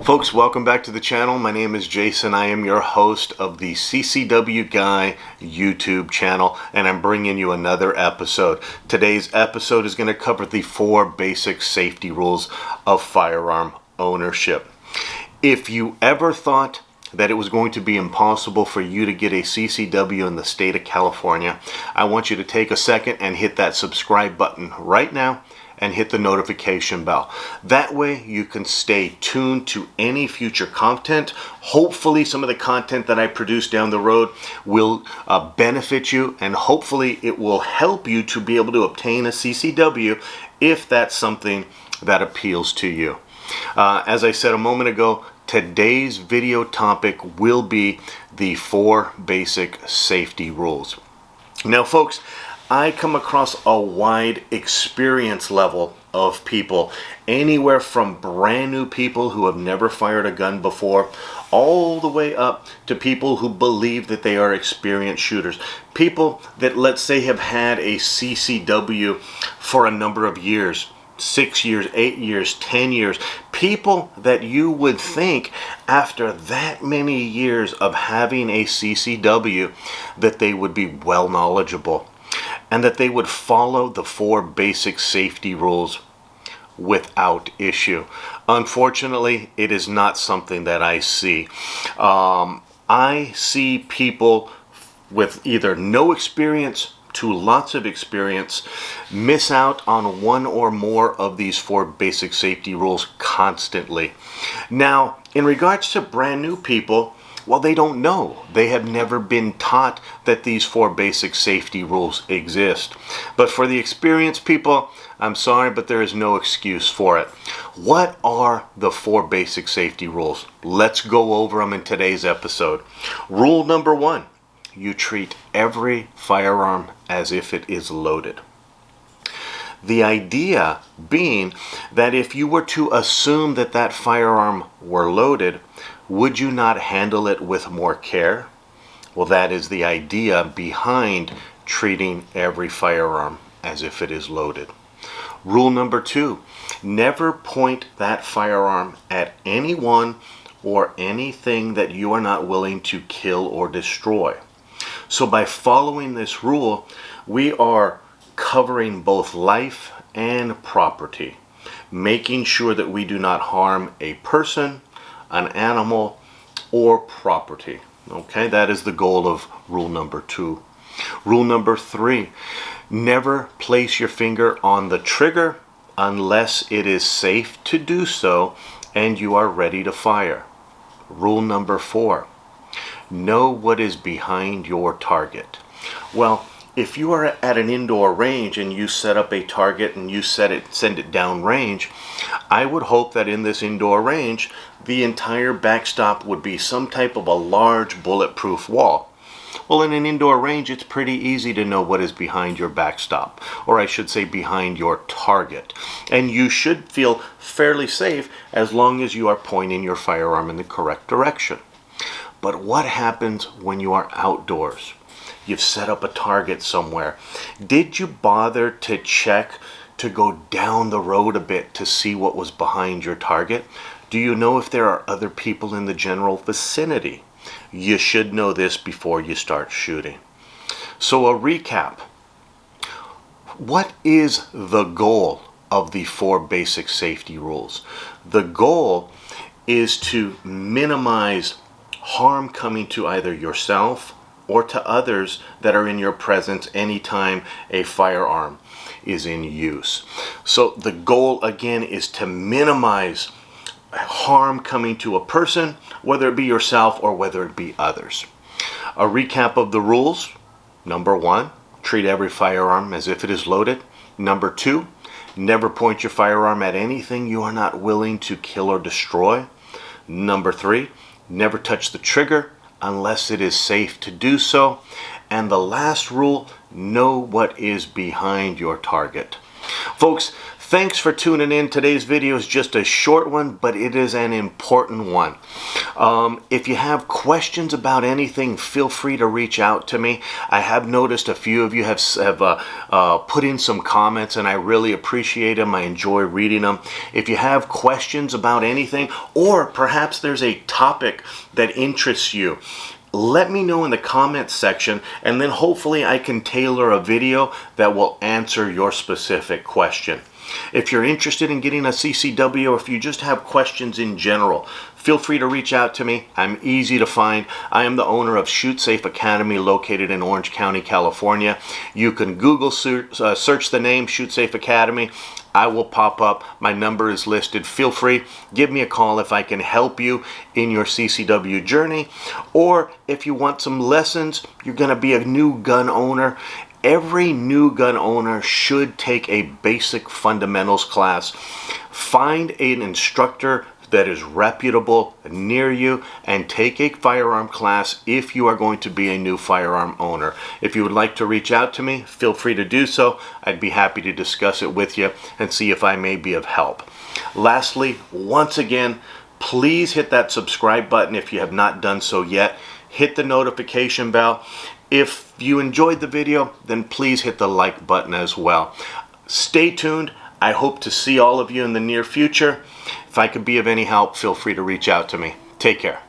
Folks, welcome back to the channel. My name is Jason. I am your host of the CCW Guy YouTube channel, and I'm bringing you another episode. Today's episode is going to cover the 4 basic safety rules of firearm ownership. If you ever thought that it was going to be impossible for you to get a CCW in the state of California, I want you to take a second and hit that subscribe button right now and hit the notification bell. That way you can stay tuned to any future content. Hopefully some of the content that I produce down the road will benefit you, and hopefully it will help you to be able to obtain a CCW if that's something that appeals to you. As I said a moment ago, today's video topic will be the 4 basic safety rules. Now folks, I come across a wide experience level of people, anywhere from brand new people who have never fired a gun before, all the way up to people who believe that they are experienced shooters. People that, let's say, have had a CCW for a number of years. 6 years, 8 years, 10 years. People that you would think after that many years of having a CCW that they would be well knowledgeable and that they would follow the 4 basic safety rules without issue. Unfortunately, it is not something that I see. I see people with either no experience to lots of experience miss out on one or more of these 4 basic safety rules constantly. Now, in regards to brand new people, well, they don't know. They have never been taught that these 4 basic safety rules exist. But for the experienced people, I'm sorry, but there is no excuse for it. What are the 4 basic safety rules? Let's go over them in today's episode. Rule number 1. You treat every firearm as if it is loaded. The idea being that if you were to assume that that firearm were loaded, would you not handle it with more care? Well, that is the idea behind treating every firearm as if it is loaded. Rule number 2, never point that firearm at anyone or anything that you are not willing to kill or destroy. So by following this rule, we are covering both life and property, making sure that we do not harm a person, an animal, or property. Okay, that is the goal of rule number 2. Rule number 3, never place your finger on the trigger unless it is safe to do so and you are ready to fire. Rule number 4, know what is behind your target. Well, if you are at an indoor range and you set up a target and you send it down range, I would hope that in this indoor range, the entire backstop would be some type of a large bulletproof wall. Well, in an indoor range, it's pretty easy to know what is behind your backstop, or I should say behind your target. And you should feel fairly safe as long as you are pointing your firearm in the correct direction. But what happens when you are outdoors? You've set up a target somewhere. Did you bother to check to go down the road a bit to see what was behind your target? Do you know if there are other people in the general vicinity? You should know this before you start shooting. So a recap. What is the goal of the 4 basic safety rules? The goal is to minimize harm coming to either yourself or to others that are in your presence anytime a firearm is in use. So the goal again is to minimize harm coming to a person, whether it be yourself or whether it be others. A recap of the rules. Number 1, treat every firearm as if it is loaded. Number 2, never point your firearm at anything you are not willing to kill or destroy. Number 3, never touch the trigger unless it is safe to do so. And the last rule, know what is behind your target. Folks, Thanks for tuning in. Today's video is just a short one, but it is an important one. If you have questions about anything, feel free to reach out to me. I have noticed a few of you have put in some comments, and I really appreciate them. I enjoy reading them. If you have questions about anything, or perhaps there's a topic that interests you, let me know in the comments section, and then hopefully I can tailor a video that will answer your specific question. If you're interested in getting a CCW, or if you just have questions in general, feel free to reach out to me. I'm easy to find. I am the owner of Shoot Safe Academy, located in Orange County, California. You can Google search the name Shoot Safe Academy. I will pop up. My number is listed. Feel free. Give me a call if I can help you in your CCW journey. Or if you want some lessons, you're going to be a new gun owner. Every new gun owner should take a basic fundamentals class. Find an instructor that is reputable near you and take a firearm class if you are going to be a new firearm owner. If you would like to reach out to me, feel free to do so. I'd be happy to discuss it with you and see if I may be of help. Lastly, once again, please hit that subscribe button if you have not done so yet. Hit the notification bell. If you enjoyed the video, then please hit the like button as well. Stay tuned. I hope to see all of you in the near future. If I could be of any help, feel free to reach out to me. Take care.